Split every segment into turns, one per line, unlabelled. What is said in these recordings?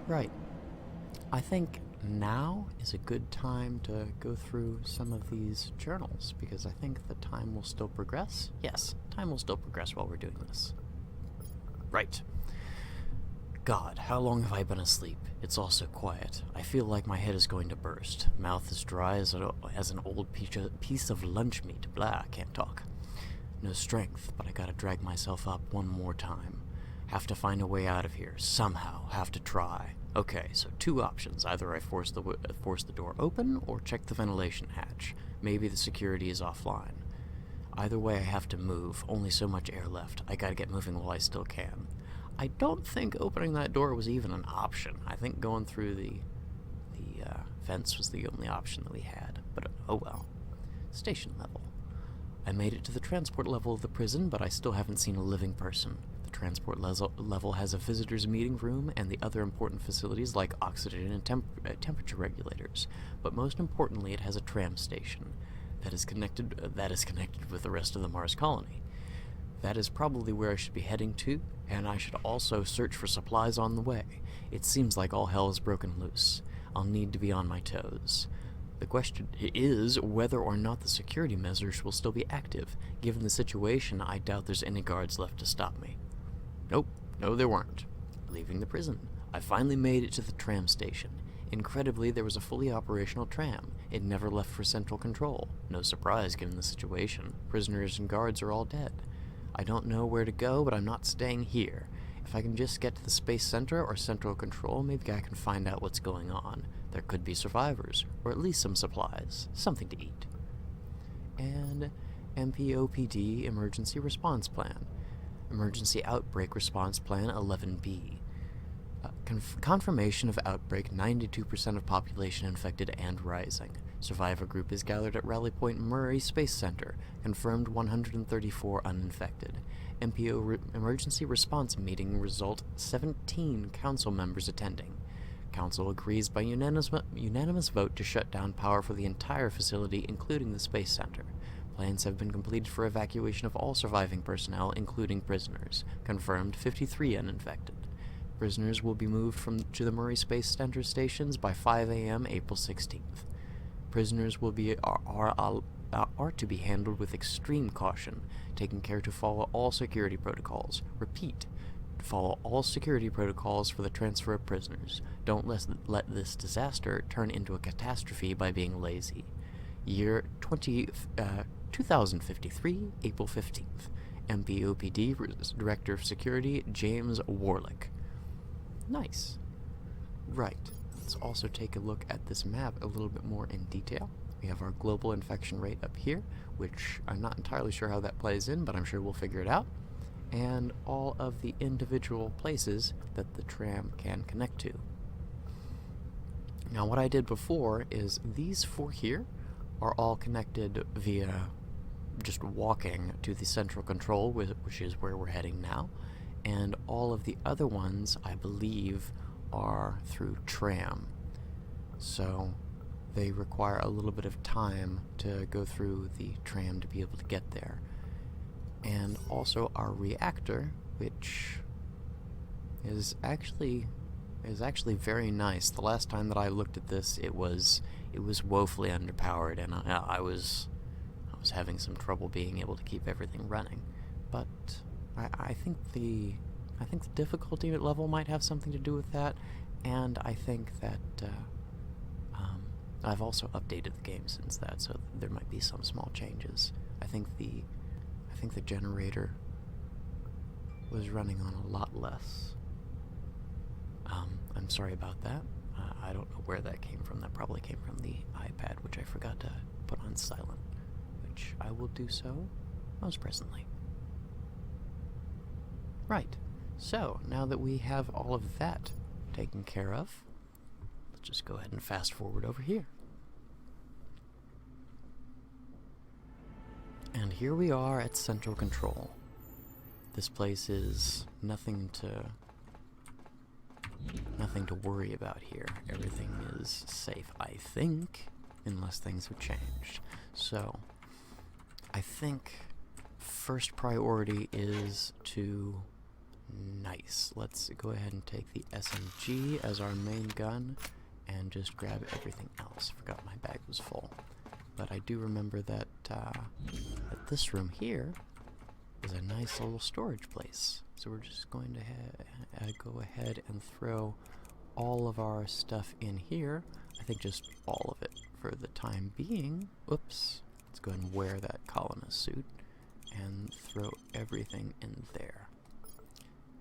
Right. I think now is a good time to go through some of these journals, because I think the time will still progress. Yes, time will still progress while we're doing this. Right. God, how long have I been asleep? It's all so quiet. I feel like my head is going to burst. Mouth as dry as an old piece of lunch meat. Blah, I can't talk. No strength, but I gotta drag myself up one more time. Have to find a way out of here, somehow. Have to try. Okay, so two options. Either I force the door open, or check the ventilation hatch. Maybe the security is offline. Either way, I have to move. Only so much air left. I gotta get moving while I still can. I don't think opening that door was even an option. I think going through the fence was the only option that we had. But oh well. Station level. I made it to the transport level of the prison, but I still haven't seen a living person. The transport level has a visitor's meeting room and the other important facilities like oxygen and temperature regulators. But most importantly, it has a tram station that is connected with the rest of the Mars colony. That is probably where I should be heading to, and I should also search for supplies on the way. It seems like all hell is broken loose. I'll need to be on my toes. The question is whether or not the security measures will still be active. Given the situation, I doubt there's any guards left to stop me. Nope, no there weren't. Leaving the prison, I finally made it to the tram station. Incredibly, there was a fully operational tram. It never left for central control. No surprise given the situation. Prisoners and guards are all dead. I don't know where to go, but I'm not staying here. If I can just get to the Space Center or Central Control, maybe I can find out what's going on. There could be survivors, or at least some supplies, something to eat. And MPOPD Emergency Response Plan. Emergency Outbreak Response Plan 11B. Confirmation of outbreak, 92% of population infected and rising. Survivor group is gathered at Rally Point Murray Space Center. Confirmed 134 uninfected. MPO emergency response meeting result 17 council members attending. Council agrees by unanimous vote to shut down power for the entire facility, including the Space Center. Plans have been completed for evacuation of all surviving personnel, including prisoners. Confirmed 53 uninfected. Prisoners will be moved to the Murray Space Center stations by 5 a.m. April 16th. Prisoners are to be handled with extreme caution, taking care to follow all security protocols. Repeat, follow all security protocols for the transfer of prisoners. Don't let this disaster turn into a catastrophe by being lazy. Year 2053, April 15th. MPOPD Director of Security, James Warlick. Nice. Right. Let's also take a look at this map a little bit more in detail. We have our global infection rate up here, which I'm not entirely sure how that plays in, but I'm sure we'll figure it out. And all of the individual places that the tram can connect to. Now, what I did before is these four here are all connected via just walking to the central control, which is where we're heading now. And all of the other ones, I believe, are through tram. So they require a little bit of time to go through the tram to be able to get there. And also our reactor, which is actually very nice. The last time that I looked at this, it was woefully underpowered, and I was having some trouble being able to keep everything running. But I think the difficulty level might have something to do with that, and I think that I've also updated the game since that, so there might be some small changes. I think the generator was running on a lot less. I'm sorry about that. I don't know where that came from. That probably came from the iPad, which I forgot to put on silent, which I will do so most presently. Right, so now that we have all of that taken care of, let's just go ahead and fast forward over here. And here we are at Central Control. This place is nothing to worry about here. Everything is safe, I think, unless things have changed. So, I think first priority is to Nice. Let's go ahead and take the SMG as our main gun and just grab everything else. Forgot my bag was full. But I do remember that, that this room here is a nice little storage place. So we're just going to go ahead and throw all of our stuff in here. I think just all of it for the time being. Oops. Let's go ahead and wear that colonist suit and throw everything in there.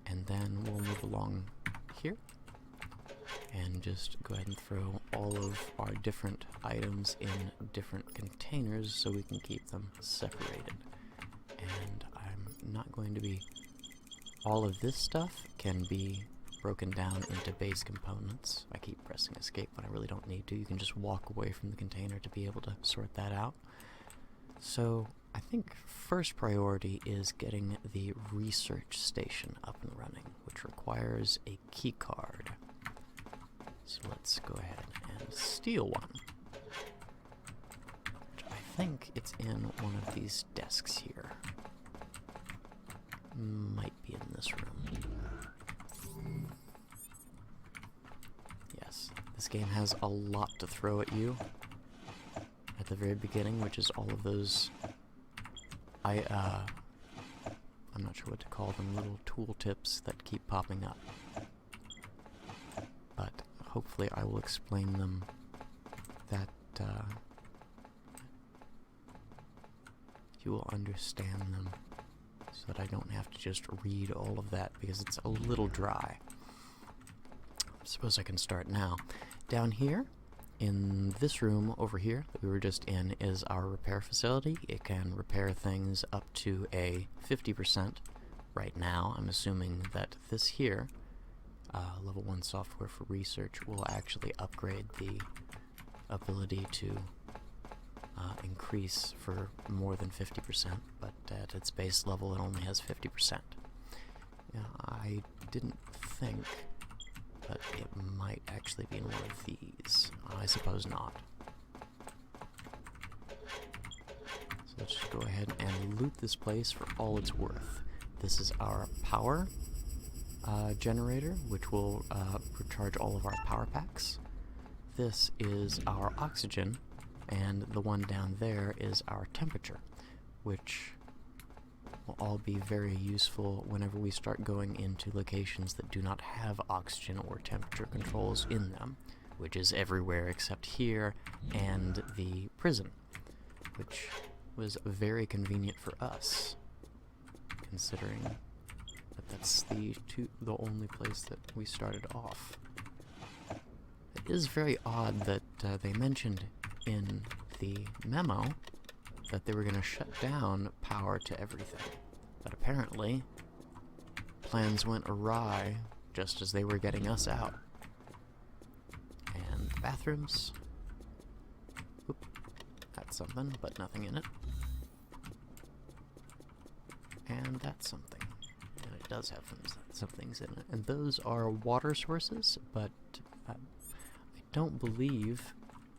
And then we'll move along here and just go ahead and throw all of our different items in different containers so we can keep them separated. And I'm not going to be... All of this stuff can be broken down into base components. I keep pressing escape when I really don't need to. You can just walk away from the container to be able to sort that out. So I think first priority is getting the research station up and running, which requires a key card. So let's go ahead and steal one. Which I think it's in one of these desks here. Might be in this room. Yes, this game has a lot to throw at you at the very beginning, which is all of those... I'm not sure what to call them, little tooltips that keep popping up. But hopefully I will explain them that you will understand them so that I don't have to just read all of that because it's a little dry. I suppose I can start now. Down here, in this room over here that we were just in, is our repair facility. It can repair things up to a 50%. Right now, I'm assuming that this here, level 1 software for research, will actually upgrade the ability to increase for more than 50%, but at its base level it only has 50%. Yeah, I didn't think but it might actually be in one of these. I suppose not. So let's just go ahead and loot this place for all it's worth. This is our power generator, which will recharge all of our power packs. This is our oxygen, and the one down there is our temperature, which will all be very useful whenever we start going into locations that do not have oxygen or temperature controls in them, which is everywhere except here and the prison, which was very convenient for us, considering that that's the only place that we started off. It is very odd that they mentioned in the memo that they were going to shut down power to everything. But apparently, plans went awry just as they were getting us out. And bathrooms. Oop, that's something, but nothing in it. And that's something. And it does have some things in it. And those are water sources, but I don't believe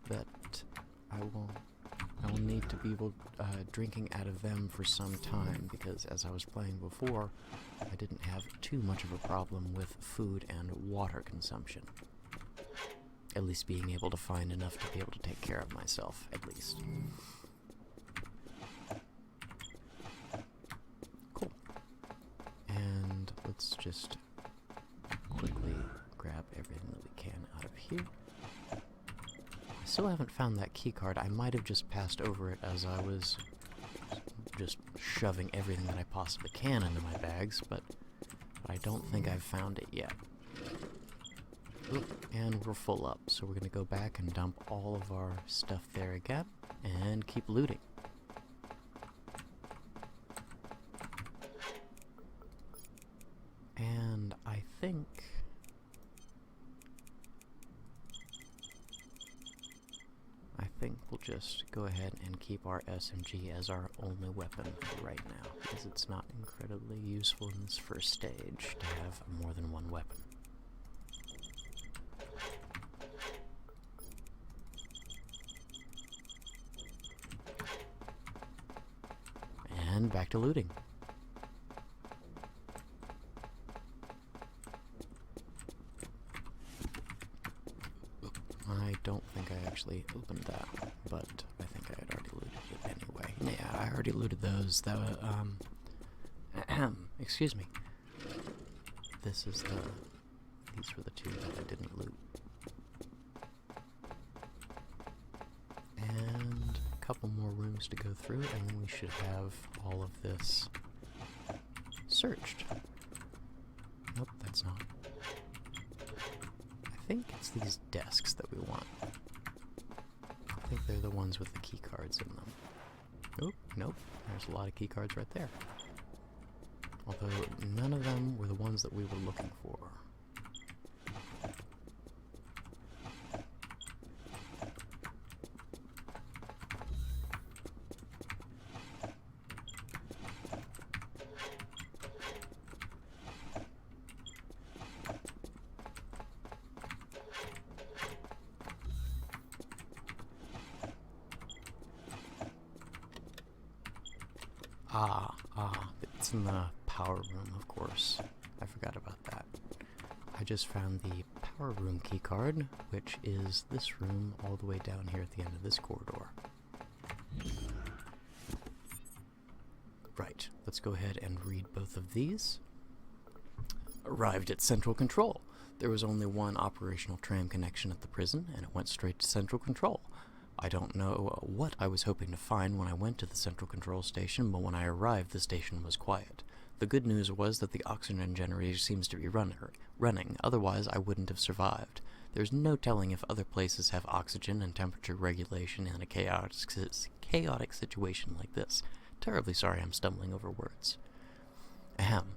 that I will need to be drinking out of them for some time, because as I was playing before, I didn't have too much of a problem with food and water consumption. At least being able to find enough to be able to take care of myself, at least. Cool. And let's just quickly grab everything that we can out of here. I still haven't found that key card. I might have just passed over it as I was just shoving everything that I possibly can into my bags, but I don't think I've found it yet. Oop, and we're full up, so we're going to go back and dump all of our stuff there again, and keep looting. And I think we'll just go ahead and keep our SMG as our only weapon for right now, because it's not incredibly useful in this first stage to have more than one weapon. And back to looting. actually opened that, but I think I had already looted it anyway. Yeah, I already looted those. That excuse me. These were the two that I didn't loot. And a couple more rooms to go through, and then we should have all of this searched. Nope, that's not. I think it's these desks that we want. I think they're the ones with the key cards in them. Oop, nope, there's a lot of key cards right there. Although none of them were the ones that we were looking for. It's in the power room, of course. I forgot about that. I just found the power room key card, which is this room all the way down here at the end of this corridor. Right, let's go ahead and read both of these. Arrived at Central Control. There was only one operational tram connection at the prison, and it went straight to Central Control. I don't know what I was hoping to find when I went to the Central Control Station, but when I arrived, the station was quiet. The good news was that the oxygen generator seems to be running, otherwise I wouldn't have survived. There's no telling if other places have oxygen and temperature regulation in a chaotic situation like this. Terribly sorry I'm stumbling over words. Ahem.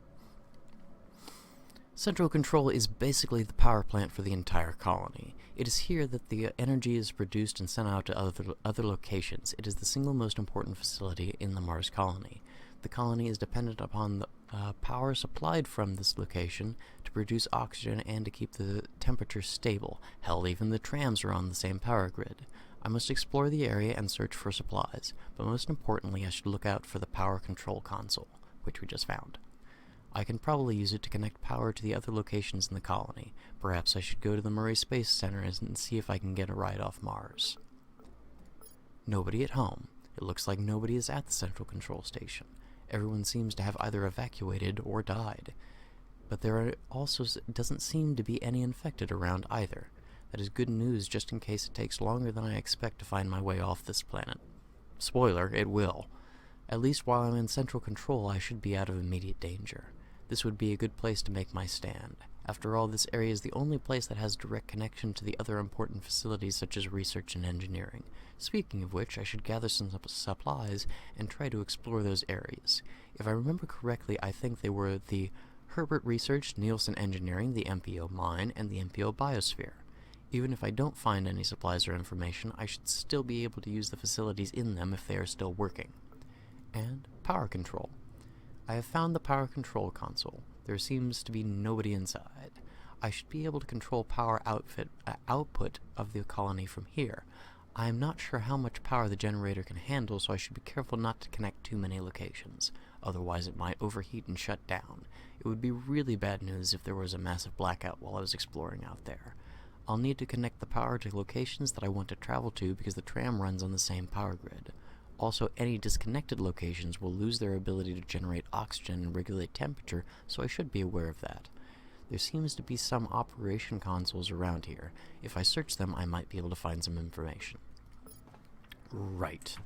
Central Control is basically the power plant for the entire colony. It is here that the energy is produced and sent out to other locations. It is the single most important facility in the Mars colony. The colony is dependent upon the power supplied from this location to produce oxygen and to keep the temperature stable. Hell, even the trams are on the same power grid. I must explore the area and search for supplies, but most importantly I should look out for the power control console, which we just found. I can probably use it to connect power to the other locations in the colony. Perhaps I should go to the Murray Space Center and see if I can get a ride off Mars. Nobody at home. It looks like nobody is at the Central Control Station. Everyone seems to have either evacuated or died. But there also doesn't seem to be any infected around either. That is good news just in case it takes longer than I expect to find my way off this planet. Spoiler, it will. At least while I'm in Central Control, I should be out of immediate danger. This would be a good place to make my stand. After all, this area is the only place that has direct connection to the other important facilities such as research and engineering. Speaking of which, I should gather some supplies and try to explore those areas. If I remember correctly, I think they were the Herbert Research, Nielsen Engineering, the MPO Mine, and the MPO Biosphere. Even if I don't find any supplies or information, I should still be able to use the facilities in them if they are still working. And power control. I have found the power control console. There seems to be nobody inside. I should be able to control power output of the colony from here. I am not sure how much power the generator can handle, so I should be careful not to connect too many locations. Otherwise it might overheat and shut down. It would be really bad news if there was a massive blackout while I was exploring out there. I'll need to connect the power to locations that I want to travel to because the tram runs on the same power grid. Also, any disconnected locations will lose their ability to generate oxygen and regulate temperature, so I should be aware of that. There seems to be some operation consoles around here. If I search them, I might be able to find some information. Right.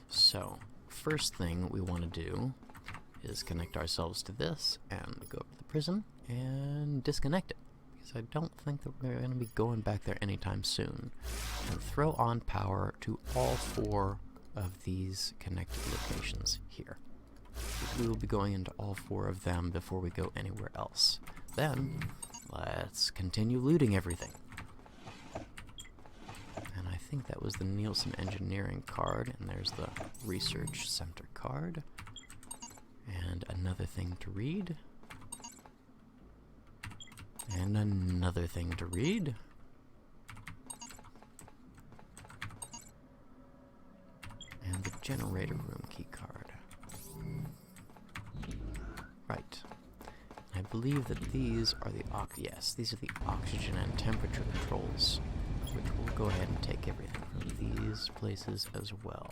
So, first thing we want to do is connect ourselves to this and go up to the prison and disconnect it, because I don't think that we're going to be going back there anytime soon. And throw on power to all 4 of these connected locations here. We will be going into all 4 of them before we go anywhere else. Then, let's continue looting everything. And I think that was the Nielsen Engineering card, and there's the Research Center card. And another thing to read. And another thing to read. And the generator room key card. Right. I believe that these are the these are the oxygen and temperature controls, which we'll go ahead and take everything from these places as well.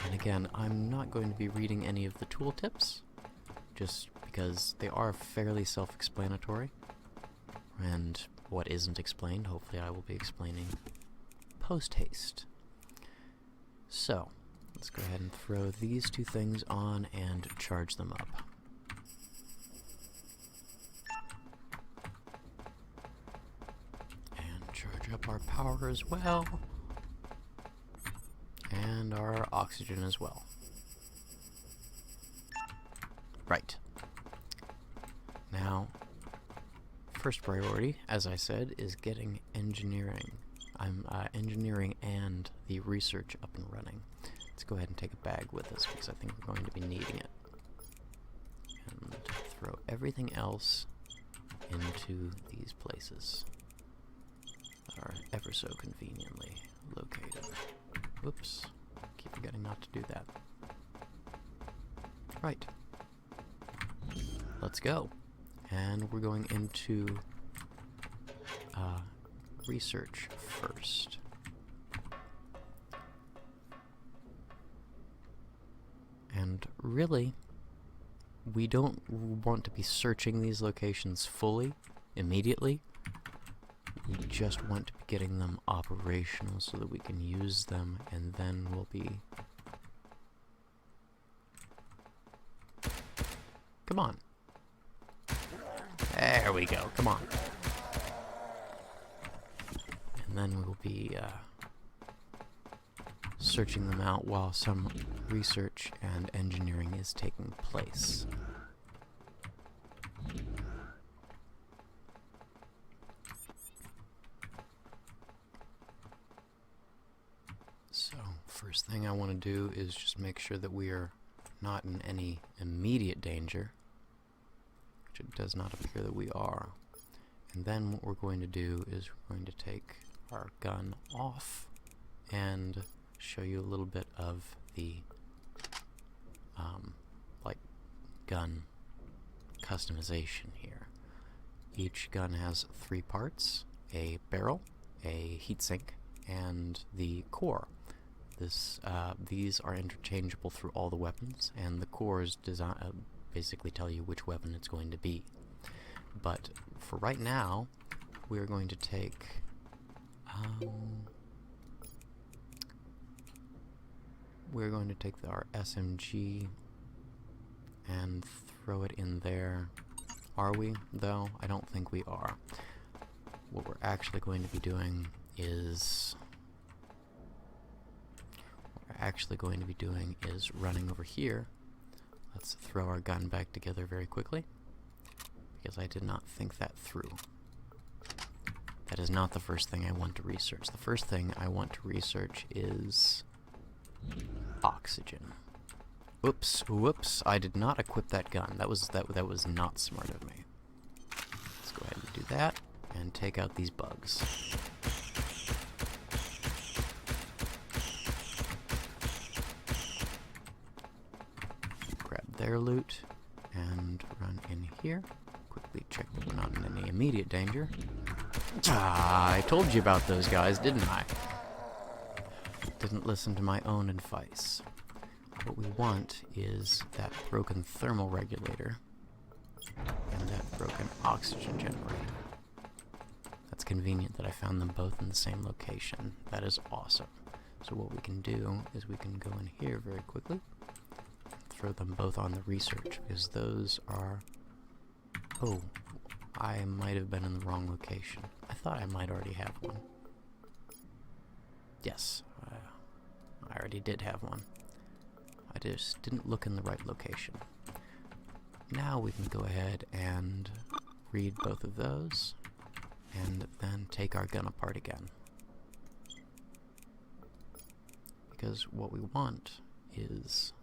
And again, I'm not going to be reading any of the tooltips, just because they are fairly self-explanatory. And what isn't explained, hopefully I will be explaining post-haste. So, let's go ahead and throw these two things on and charge them up. And charge up our power as well. And our oxygen as well. Right. Now, first priority, as I said, is getting engineering. I'm engineering and the research up and running. Let's go ahead and take a bag with us because I think we're going to be needing it. And throw everything else into these places that are ever so conveniently located. Whoops. Keep forgetting not to do that. Right. Let's go. And we're going into research first. And really, we don't want to be searching these locations fully, immediately. We just want to be getting them operational so that we can use them, and then we'll be... Come on. There we go, come on. And then we'll be searching them out while some research and engineering is taking place. So, first thing I want to do is just make sure that we are not in any immediate danger, which it does not appear that we are. And then what we're going to do is we're going to take our gun off and show you a little bit of the like gun customization here. Each gun has 3 parts: a barrel, a heatsink, and the core. These are interchangeable through all the weapons, and the cores basically tell you which weapon it's going to be. But for right now, we're going to take our SMG and throw it in there. Are we, though? I don't think we are. What we're actually going to be doing is running over here. Let's throw our gun back together very quickly, because I did not think that through. That is not the first thing I want to research. The first thing I want to research is oxygen. Whoops, I did not equip that gun. That was not smart of me. Let's go ahead and do that and take out these bugs. Grab their loot and run in here. Quickly check that we're not in any immediate danger. I told you about those guys, didn't I? Didn't listen to my own advice. What we want is that broken thermal regulator and that broken oxygen generator. That's convenient that I found them both in the same location. That is awesome. So what we can do is we can go in here very quickly, throw them both on the research, because those are... Oh, I might have been in the wrong location. I thought I might already have one. Yes, I already did have one. I just didn't look in the right location. Now we can go ahead and read both of those, and then take our gun apart again. Because what we want is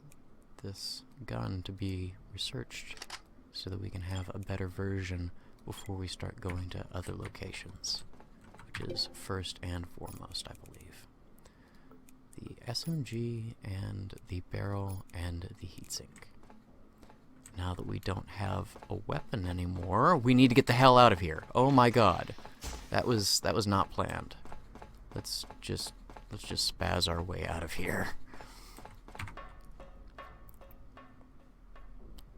this gun to be researched so that we can have a better version before we start going to other locations, which is first and foremost, I believe. The SMG and the barrel and the heatsink. Now that we don't have a weapon anymore, we need to get the hell out of here. Oh my god. That was not planned. Let's just spaz our way out of here.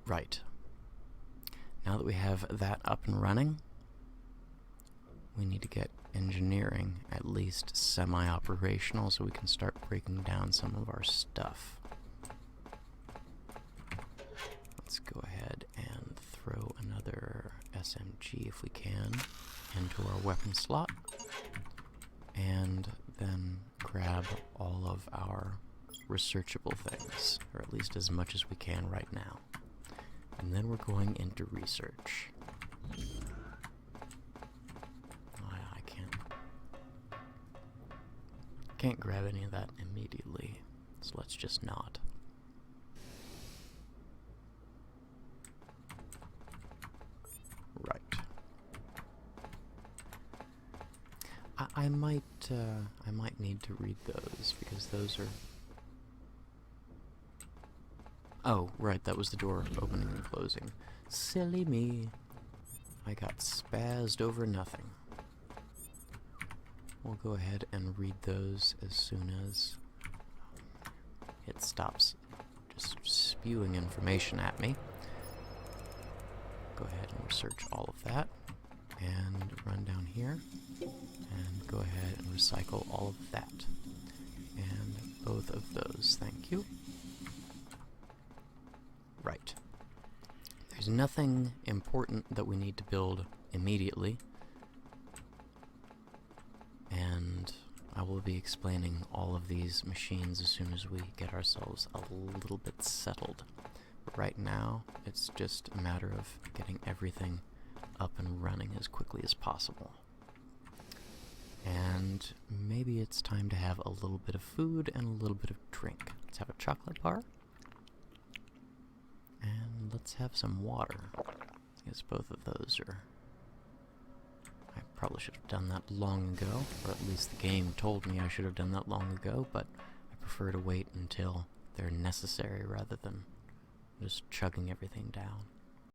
Right. Now that we have that up and running, we need to get engineering at least semi-operational so we can start breaking down some of our stuff. Let's go ahead and throw another SMG if we can into our weapon slot, and then grab all of our researchable things, or at least as much as we can right now. And then we're going into research. I can't grab any of that immediately, so let's just not. Right. I might need to read those, because those are... Oh, right, that was the door opening and closing. Silly me. I got spazzed over nothing. We'll go ahead and read those as soon as it stops just spewing information at me. Go ahead and research all of that, and run down here, and go ahead and recycle all of that. And both of those, thank you. Right. There's nothing important that we need to build immediately, and I will be explaining all of these machines as soon as we get ourselves a little bit settled. But right now, it's just a matter of getting everything up and running as quickly as possible. And maybe it's time to have a little bit of food and a little bit of drink. Let's have a chocolate bar. And let's have some water. I guess both of those are... I probably should have done that long ago, or at least the game told me I should have done that long ago, but I prefer to wait until they're necessary rather than just chugging everything down.